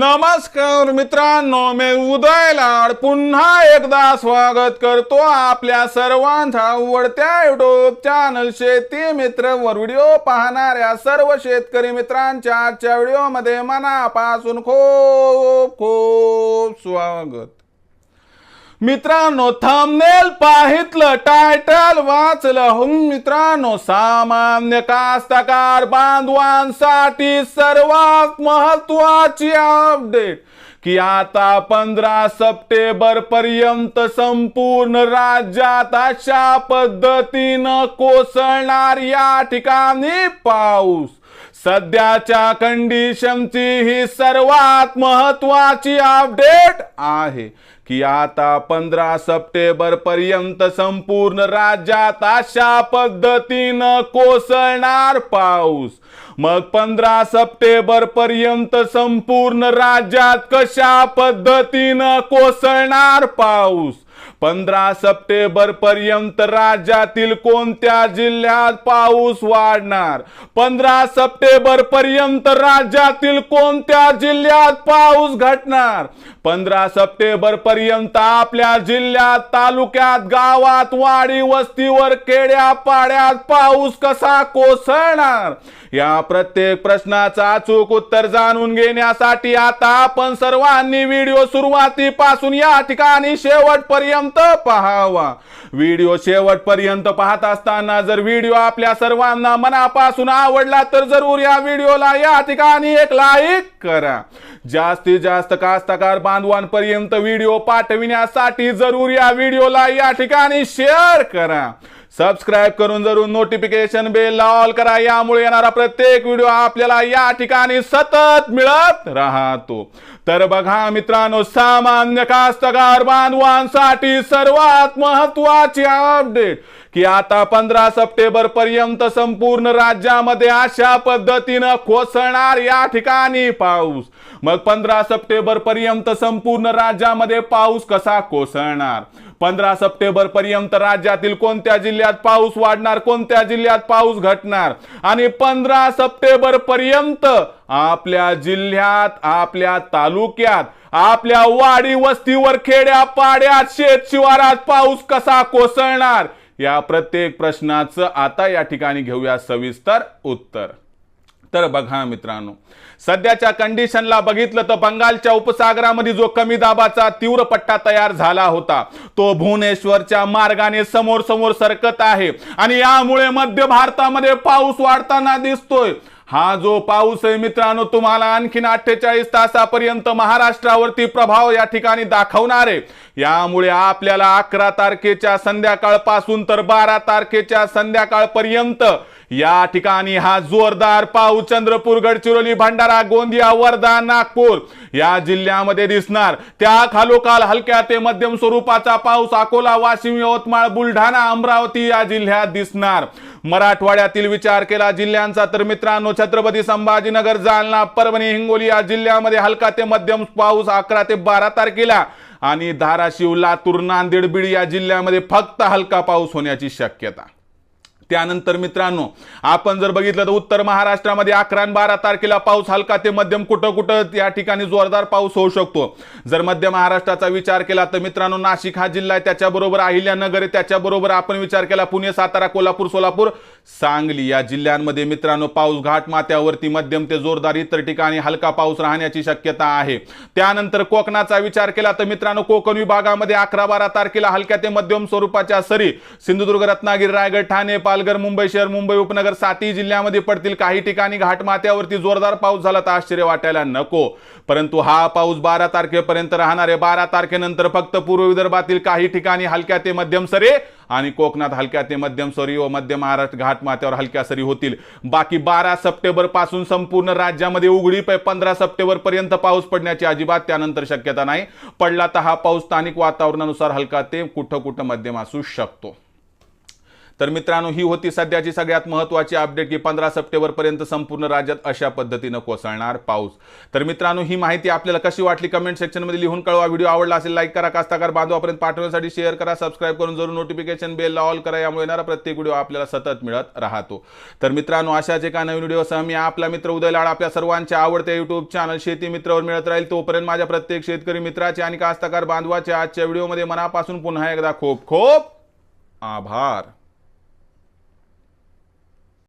नमस्कार मित्रांनो, मी उदय लाड पुन्हा एकदा स्वागत करतो आपल्या सर्वांच्या आवडत्या युट्यूब चॅनल शेती मित्र वर व्हिडिओ पाहणाऱ्या सर्व शेतकरी मित्रांच्या आजच्या व्हिडिओमध्ये मनापासून खूप खूप स्वागत। मित्रांनो, थंबनेल पाहितलं, टायटल वाचलं, मित्रांनो सामान्य कास्तकार बांधवांसाठी सर्वात महत्त्वाची अपडेट की आता 15 सप्टेंबर पर्यंत संपूर्ण राज्यात अशा पद्धतीनं कोसळणार या ठिकाणी पाऊस। सध्याच्या कंडिशनची ही सर्वात महत्त्वाची अपडेट आहे की आता 15 सप्टेंबर पर्यंत संपूर्ण राज्यात अशा पद्धतीनं कोसळणार पाऊस। मग 15 सप्टेंबर पर्यंत संपूर्ण राज्यात कशा पद्धतीनं कोसळणार पाऊस? 15 सप्टेंबर पर्यंत राज्यातील कोणत्या जिल्ह्यात पाऊस वाढणार? 15 सप्टेंबर पर्यंत राज्यातील कोणत्या जिल्ह्यात पाऊस घटणार? 15 सप्टेंबर पर्यंत आपल्या जिल्ह्यात, तालुक्यात, गावात, वाडी वस्तीवर, खेड्या पाड्यात पाऊस कसा कोसळणार? या प्रत्येक प्रश्नाचं अचूक उत्तर जाणून घेण्यासाठी आता आपण सर्वांनी व्हिडिओ सुरुवातीपासून या ठिकाणी शेवटपर्यंत पाहावा। व्हिडिओ शेवटपर्यंत पाहत असताना जर व्हिडिओ आपल्या सर्वांना मनापासून आवडला तर जरूर या व्हिडिओला या ठिकाणी एक लाईक करा। जास्तीत जास्त कास्तकार बांधवांपर्यंत व्हिडिओ पाठविण्यासाठी जरूर या व्हिडिओला या ठिकाणी शेअर करा। सबस्क्राइब करून जरूर नोटिफिकेशन बेल ऑल करा, यामुळे येणारा प्रत्येक व्हिडिओ आपल्याला या ठिकाणी सतत मिळत राहतो। तर बघा मित्रांनो, सामान्य कास्तकार बांधवांसाठी सर्वात महत्त्वाची अपडेट की आता 15 सप्टेंबर पर्यंत संपूर्ण राज्यामध्ये अशा पद्धतीनं कोसळणार या ठिकाणी पाऊस। मग 15 सप्टेंबर पर्यंत संपूर्ण राज्यामध्ये पाऊस कसा कोसळणार? 15 सप्टेंबर पर्यंत राज्यातील कोणत्या जिल्ह्यात पाऊस वाढणार, कोणत्या जिल्ह्यात पाऊस घटणार? आणि 15 सप्टेंबर पर्यंत आपल्या जिल्ह्यात, आपल्या तालुक्यात, आपल्या वाडी वस्तीवर, खेड्या पाड्यात, शेत शिवारात पाऊस कसा कोसळणार? या प्रत्येक प्रश्नाचं आता या ठिकाणी घेऊया सविस्तर उत्तर। तर बघा मित्रांनो, सध्याच्या कंडिशनला बघितलं तर बंगालच्या उपसागरामध्ये जो कमी दाबाचा तीव्र पट्टा तयार झाला होता तो भुवनेश्वरच्या मार्गाने समोर समोर सरकत आहे आणि यामुळे मध्य भारतामध्ये पाऊस वाढताना दिसतोय। हा जो पाऊस आहे मित्रांनो, तुम्हाला आणखीन 48 तासापर्यंत महाराष्ट्रावरती प्रभाव या ठिकाणी दाखवणार आहे। यामुळे आपल्याला 11 तारखेच्या संध्याकाळपासून तर 12 तारखेच्या संध्याकाळपर्यंत या ठिकाणी हा जोरदार पाऊस चंद्रपूर, गडचिरोली, भंडारा, गोंदिया, वर्धा, नागपूर या जिल्ह्यामध्ये दिसणार। त्या खालोखाल हलक्या ते मध्यम स्वरूपाचा पाऊस अकोला, वाशिम, यवतमाळ, बुलढाणा, अमरावती या जिल्ह्यात दिसणार। मराठवाड्यातील विचार केला जिल्ह्यांचा तर मित्रांनो, छत्रपती संभाजीनगर, जालना, परभणी, हिंगोली या जिल्ह्यामध्ये हलका ते मध्यम पाऊस 11 ते 12 तारखेला आणि धाराशिव, लातूर, नांदेड, बीड या जिल्ह्यामध्ये फक्त हलका पाऊस होण्याची शक्यता। त्यानंतर मित्रांनो, आपण जर बघितलं तर उत्तर महाराष्ट्रामध्ये 11 आणि 12 तारखेला पाऊस हलका ते मध्यम, कुठं कुठं या ठिकाणी जोरदार पाऊस होऊ शकतो। जर मध्य महाराष्ट्राचा विचार केला तर मित्रांनो, नाशिक हा जिल्हा आहे, त्याच्याबरोबर अहिल्यानगर आहे, त्याच्याबरोबर आपण विचार केला पुणे, सातारा, कोल्हापूर, सोलापूर, सांगली या जिल्ह्यांमध्ये मित्रांनो पाऊस घाटमाथ्यावरती मध्यम ते जोरदार, इतर ठिकाणी हलका पाऊस राहण्याची शक्यता आहे। त्यानंतर कोकणाचा विचार केला तर मित्रांनो, कोकण विभागामध्ये 11-12 तारखेला हलक्या ते मध्यम स्वरूपाच्या सरी सिंधुदुर्ग, रत्नागिरी, रायगड, ठाणे, पालघर, मुंबई शहर, मुंबई उपनगर 7 जिल्ह्यामध्ये पडतील। काही ठिकाणी घाटमाथ्यावरती जोरदार पाऊस झाला तर आश्चर्य वाटायला नको, परंतु हा पाऊस 12 तारखेपर्यंत राहणार आहे। 12 तारखेनंतर फक्त पूर्व विदर्भातील काही ठिकाणी हलक्या ते मध्यम सरी आणि कोकणात हलक्या ते मध्यम सरी व मध्य महाराष्ट्र घाटमाथ्यावर हलक्या सरी होतील। बाकी 12 सप्टेंबर पासून संपूर्ण राज्यामध्ये उघडीप आहे। 15 सप्टेंबर पर्यंत पाऊस पडण्याची अजिबात त्यानंतर शक्यता नाही। पडला तर हा पाऊस स्थानिक वातावरणानुसार हलका ते कुठं कुठं मध्यम असू शकतो। तर मित्रांनो, ही होती सध्याची सगळ्यात महत्त्वाची अपडेट की 15 सप्टेंबरपर्यंत संपूर्ण राज्यात अशा पद्धतीनं कोसळणार पाऊस. तर मित्रांनो, ही माहिती आपल्याला कशी वाटली कमेंट सेक्शनमध्ये लिहून कळवा. व्हिडिओ आवडला असेल लाईक करा, कास्तकार बांधवापर्यंत पाठवण्यासाठी शेअर करा, सबस्क्राईब करून जरूर नोटिफिकेशन बेलला ऑल करा. यामुळे येणारा प्रत्येक व्हिडिओ आपल्याला सतत मिळत राहतो. तर मित्रांनो, अशाच एका नवीन व्हिडिओसह मी आपला मित्र उदय लाड आपल्या सर्वांच्या आवडत्या युट्यूब चॅनल शेती मित्रवर मिळत राहील. तोपर्यंत माझ्या प्रत्येक शेतकरी मित्राचे आणि कास्तकार बांधवाचे आजच्या व्हिडिओमध्ये मनापासून पुन्हा एकदा खूप खूप आभार.